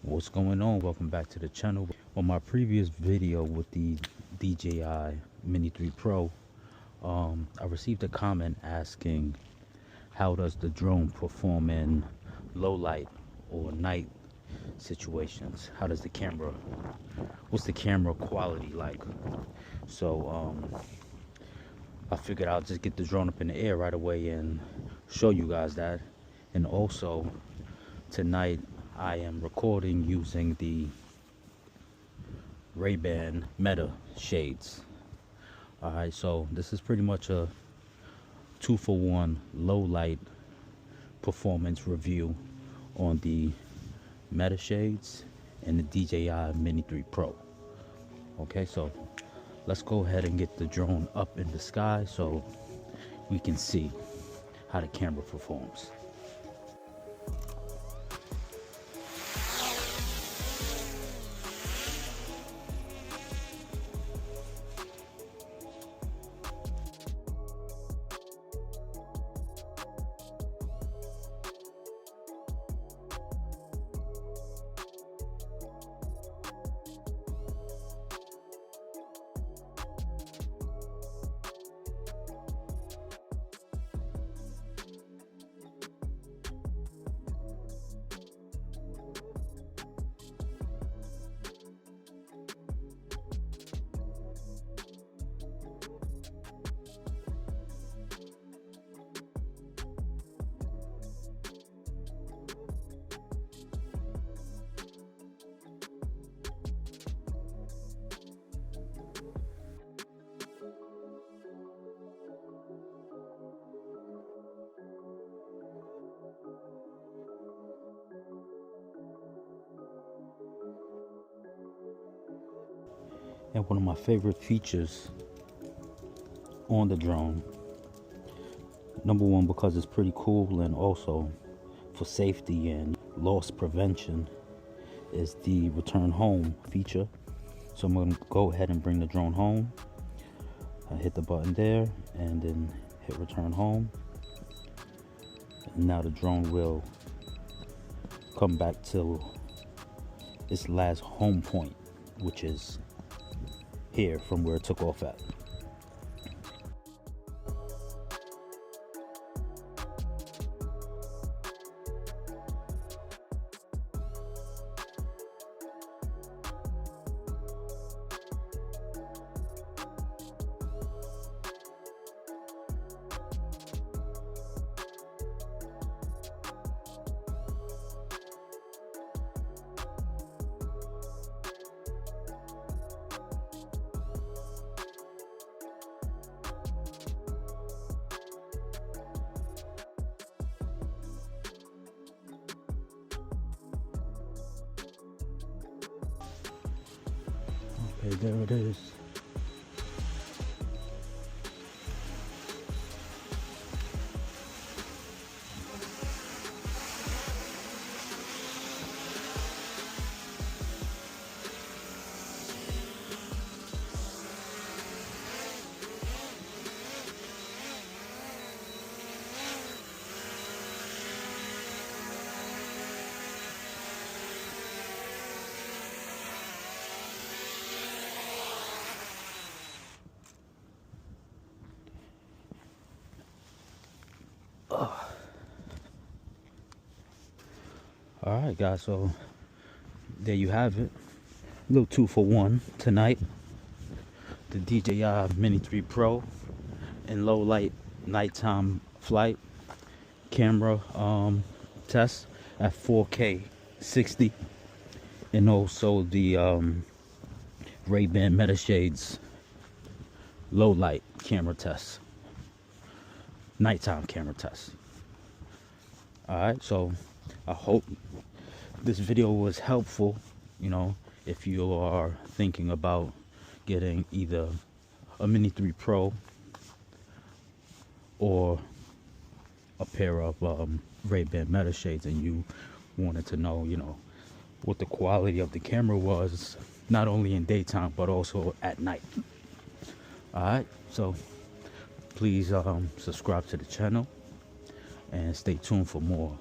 What's going on? Welcome back to the channel. On my previous video with the DJI Mini 3 Pro, I received a comment asking how does the drone perform in low light or night situations? How does the camera, what's the camera quality like? So I figured I'll just get the drone up in the air right away and show you guys that. And also tonight I am recording using the Ray-Ban Meta shades. Alright, so this is pretty much a 2-for-1 low light performance review on the Meta shades and the DJI Mini 3 Pro. Okay, so let's go ahead and get the drone up in the sky so we can see how the camera performs. And one of my favorite features on the drone, number one, because it's pretty cool, and also for safety and loss prevention, is the return home feature. So I'm going to go ahead and bring the drone home. I hit the button there and then hit return home. And now the drone will come back to its last home point, which is here from where it took off at. Okay, there it is. Alright guys, so there you have it. A little 2-for-1 tonight. The DJI Mini 3 Pro in low light nighttime flight camera test at 4K 60, and also the Ray-Ban Meta shades low light camera test, nighttime camera test. Alright, so I hope this video was helpful. You know, if you are thinking about getting either a Mini 3 Pro or a pair of Ray-Ban Meta shades, and you wanted to know, you know, what the quality of the camera was, not only in daytime but also at night. Alright, so please subscribe to the channel and stay tuned for more.